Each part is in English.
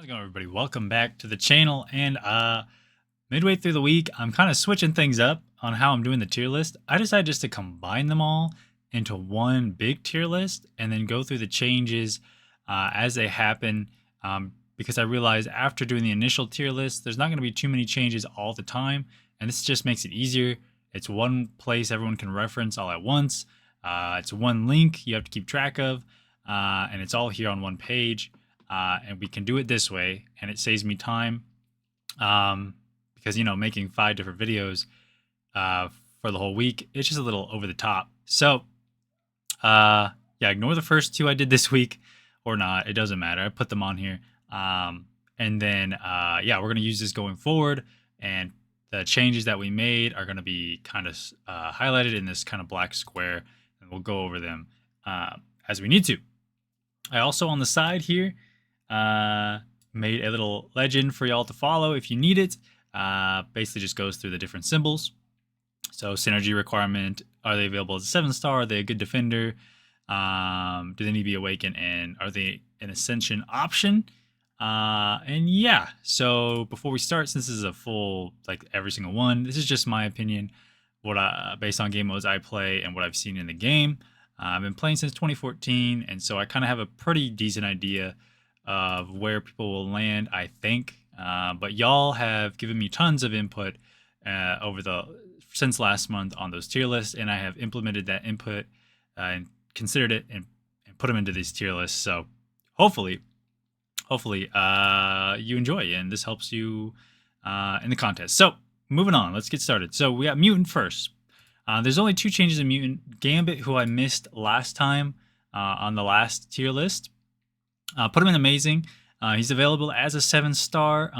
How's it going, everybody? Welcome back to the channel. And midway through the week, I'm kind of switching things up on how I'm doing the tier list. I decided just to combine them all into one big tier list and then go through the changes as they happen. Because I realized after doing the initial tier list, there's not going to be too many changes all the time, and this just makes it easier. It's one place everyone can reference all at once. It's one link you have to keep track of, and it's all here on one page. And we can do it this way, and it saves me time because making 5 different videos for the whole week, it's just a little over the top. So yeah, ignore the first 2 I did this week, or not, it doesn't matter. I put them on here. And then yeah, we're going to use this going forward, and the changes that we made are going to be kind of highlighted in this kind of black square, and we'll go over them as we need to. I also, on the side here, made a little legend for y'all to follow if you need it. Basically just goes through the different symbols. So synergy requirement, are they available as a 7-star? Are they a good defender? Do they need to be awakened? And are they an ascension option? And yeah, so before we start, since this is a full, like every single one, this is just my opinion, what based on game modes I play and what I've seen in the game. I've been playing since 2014, and so I kind of have a pretty decent idea of where people will land, I think. But y'all have given me tons of input since last month on those tier lists, and I have implemented that input and considered it and put them into these tier lists. So hopefully you enjoy, and this helps you in the contest. So moving on, let's get started. So we got Mutant first. There's only 2 changes in Mutant. Gambit, who I missed last time on the last tier list, put him in Amazing. He's available as a 7-star.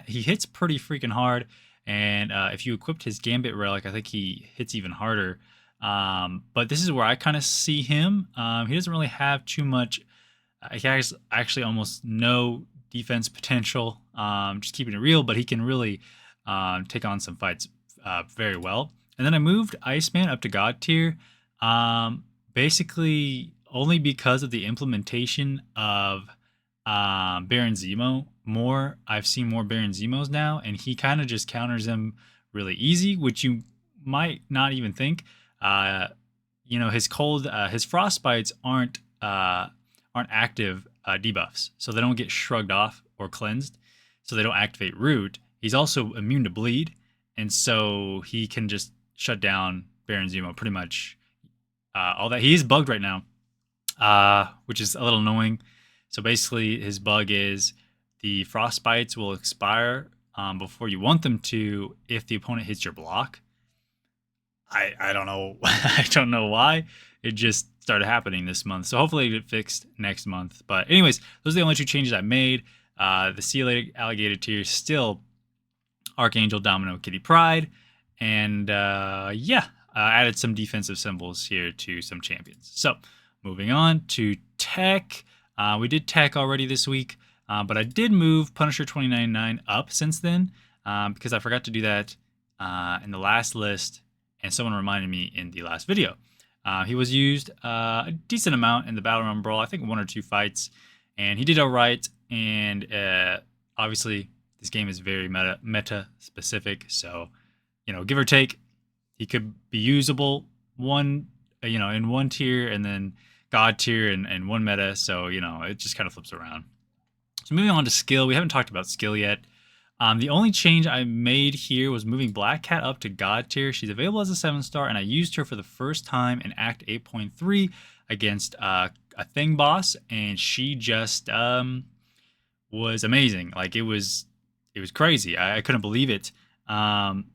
He hits pretty freaking hard, and if you equipped his Gambit relic, I think he hits even harder. But this is where I kind of see him. He doesn't really have too much. He has actually almost no defense potential. Just keeping it real, but he can really take on some fights very well. And then I moved Iceman up to God tier, basically only because of the implementation of Baron Zemo more. I've seen more Baron Zemos now, and he kind of just counters them really easy, which you might not even think. His frostbites aren't active debuffs, so they don't get shrugged off or cleansed, so they don't activate Root. He's also immune to bleed, and so he can just shut down Baron Zemo pretty much all that. He is bugged right now, which is a little annoying. So basically his bug is the frostbites will expire before you want them to if the opponent hits your block. I don't know. I don't know why. It just started happening this month. So hopefully it get fixed next month. But anyways, those are the only 2 changes I made. The Sea Alligator tier still Archangel, Domino, Kitty Pryde. And yeah, added some defensive symbols here to some champions. So moving on to Tech. We did Tech already this week, but I did move Punisher 2099 up since then because I forgot to do that in the last list, and someone reminded me in the last video. He was used a decent amount in the Battle Royale Brawl, I think 1 or 2 fights, and he did all right. And obviously, this game is very meta specific, so give or take, he could be usable in one tier and then God tier and one meta. So it just kind of flips around. So moving on to skill, we haven't talked about skill yet. The only change I made here was moving Black Cat up to God tier. She's available as a 7-star, and I used her for the first time in Act 8.3 against a Thing boss, and she just was amazing. Like it was crazy. I couldn't believe it. And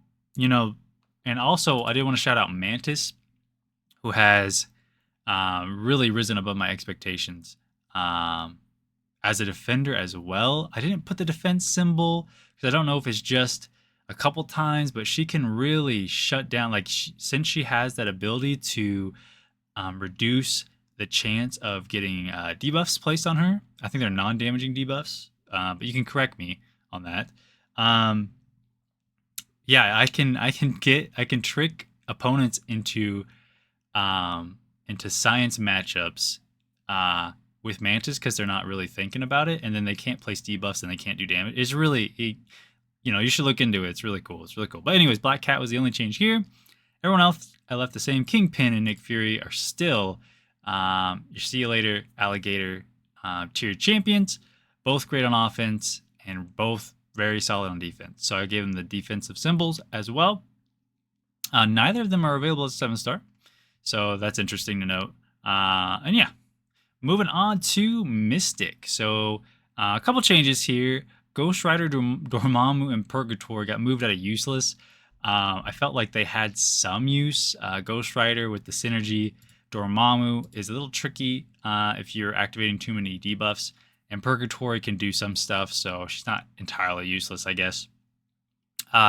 also I did want to shout out Mantis, who has really risen above my expectations as a defender as well. I didn't put the defense symbol because I don't know if it's just a couple times, but she can really shut down, since she has that ability to reduce the chance of getting debuffs placed on her. I think they're non-damaging debuffs, but you can correct me on that. Yeah, I can trick opponents into science matchups with Mantis because they're not really thinking about it, and then they can't place debuffs and they can't do damage. It's really, you should look into it. It's really cool. It's really cool. But anyways, Black Cat was the only change here. Everyone else, I left the same. Kingpin and Nick Fury are still your See You Later Alligator tiered champions. Both great on offense and both very solid on defense. So I gave them the defensive symbols as well. Neither of them are available as 7-star. So that's interesting to note. And yeah, moving on to Mystic. So a couple changes here. Ghost Rider, Dormammu, and Purgatory got moved out of useless. I felt like they had some use. Ghost Rider with the synergy. Dormammu is a little tricky if you're activating too many debuffs. And Purgatory can do some stuff, so she's not entirely useless, I guess.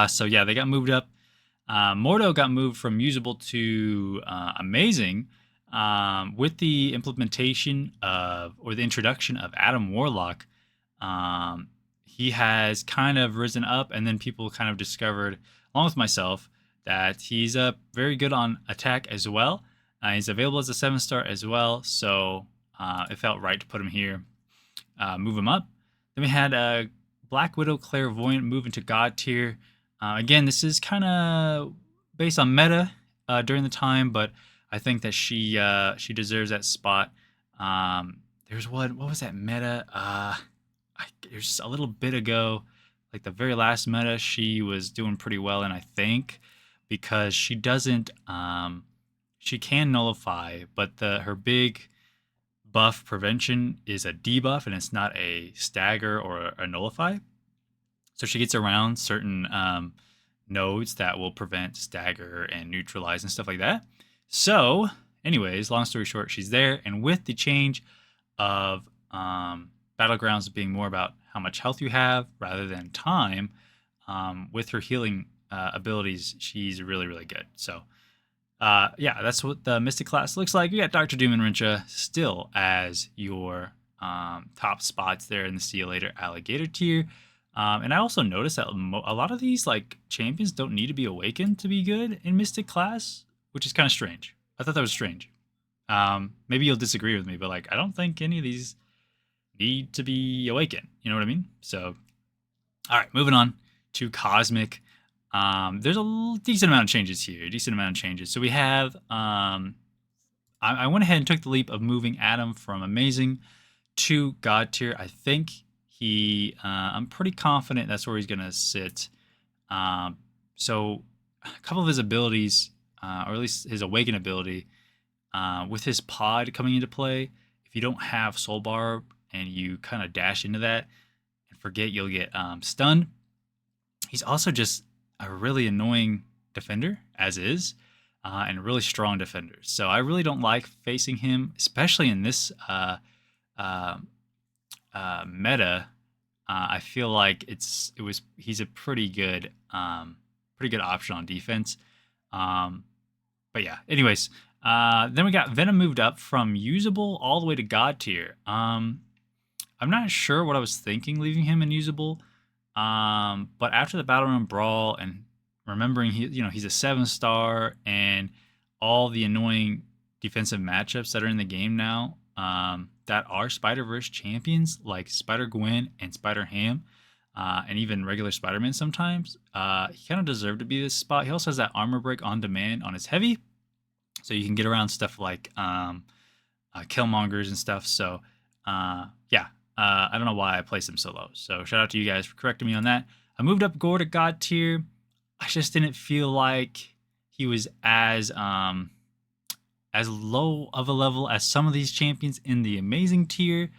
So yeah, they got moved up. Mordo got moved from usable to amazing with the implementation of, or the introduction of Adam Warlock. He has kind of risen up, and then people kind of discovered, along with myself, that he's very good on attack as well. He's available as a 7-star as well, so it felt right to put him here. Move him up. Then we had Black Widow Clairvoyant move into God tier. Again, this is kind of based on meta during the time, but I think that she deserves that spot. There's what was that meta? There's a little bit ago, like the very last meta, she was doing pretty well, and I think because she doesn't, she can nullify, but her big buff prevention is a debuff and it's not a stagger or a nullify. So she gets around certain nodes that will prevent stagger and neutralize and stuff like that. So anyways, long story short, she's there. And with the change of Battlegrounds being more about how much health you have rather than time, with her healing abilities, she's really, really good. So yeah, that's what the Mystic class looks like. You got Dr. Doom and Rincha still as your top spots there in the See You Later Alligator tier. And I also noticed that a lot of these like champions don't need to be awakened to be good in Mystic class, which is kind of strange. I thought that was strange. Maybe you'll disagree with me, but like I don't think any of these need to be awakened. You know what I mean? So, all right, moving on to Cosmic. There's a decent amount of changes here. So we have, I went ahead and took the leap of moving Adam from Amazing to God tier. I think I'm pretty confident that's where he's going to sit. So a couple of his abilities, or at least his Awaken ability, with his pod coming into play, if you don't have Soul Barb and you kind of dash into that and forget, you'll get stunned. He's also just a really annoying defender, as is, and a really strong defender. So I really don't like facing him, especially in this meta. I feel like he's a pretty good option on defense. But yeah, anyways, then we got Venom moved up from usable all the way to God tier. I'm not sure what I was thinking leaving him in usable. But after the Battle Room Brawl and remembering he's a 7-star and all the annoying defensive matchups that are in the game now, that are Spider-Verse champions like Spider-Gwen and Spider-Ham, and even regular Spider-Man sometimes, he kind of deserved to be this spot. He also has that armor break on demand on his heavy, so you can get around stuff like Killmongers and stuff. So yeah. I don't know why I placed him so low. So shout out to you guys for correcting me on that. I moved up Gore to God tier. I just didn't feel like he was as low of a level as some of these champions in the Amazing tier.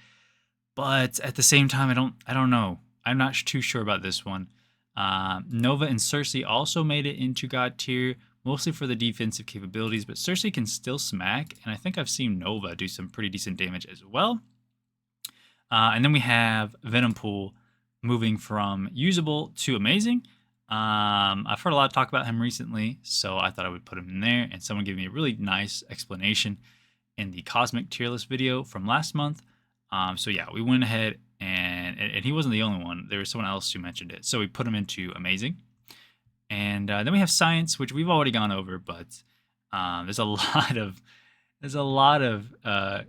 But at the same time, I don't know. I'm not too sure about this one. Nova and Cersei also made it into God tier, mostly for the defensive capabilities, but Cersei can still smack, and I think I've seen Nova do some pretty decent damage as well. And then we have Venompool moving from usable to amazing. I've heard a lot of talk about him recently, so I thought I would put him in there. And someone gave me a really nice explanation in the Cosmic tier list video from last month. So yeah, we went ahead and he wasn't the only one. There was someone else who mentioned it. So we put him into amazing. And then we have Science, which we've already gone over, but there's a lot of,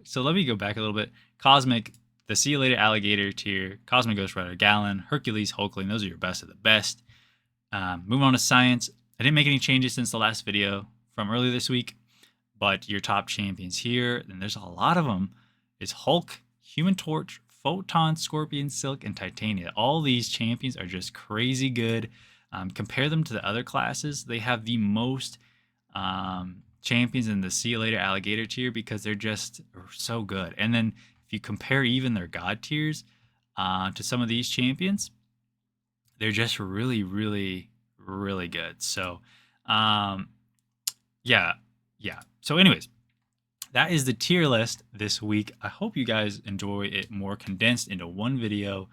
so let me go back a little bit. Cosmic, the See You Later Alligator tier, Cosmic Ghost Rider, Gallon, Hercules, Hulkling. Those are your best of the best. Moving on to Science. I didn't make any changes since the last video from earlier this week, but your top champions here, and there's a lot of them, is Hulk, Human Torch, Photon, Scorpion, Silk, and Titania. All these champions are just crazy good. Compare them to the other classes. They have the most champions in the See You Later Alligator tier because they're just so good. And then if you compare even their God tiers to some of these champions, they're just really, really, really good. So, yeah. So anyways, that is the tier list this week. I hope you guys enjoy it more condensed into one video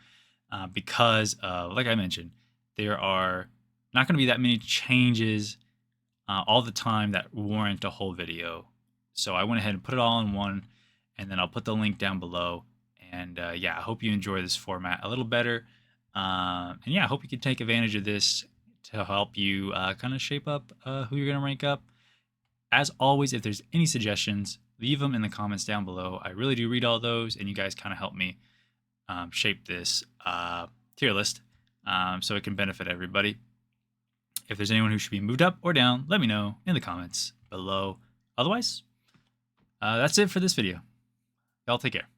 because, like I mentioned, there are not going to be that many changes all the time that warrant a whole video. So I went ahead and put it all in one, and then I'll put the link down below. And yeah, I hope you enjoy this format a little better. And yeah, I hope you can take advantage of this to help you kind of shape up who you're going to rank up. As always, if there's any suggestions, leave them in the comments down below. I really do read all those, and you guys kind of help me shape this tier list so it can benefit everybody. If there's anyone who should be moved up or down, let me know in the comments below. Otherwise, that's it for this video. Y'all take care.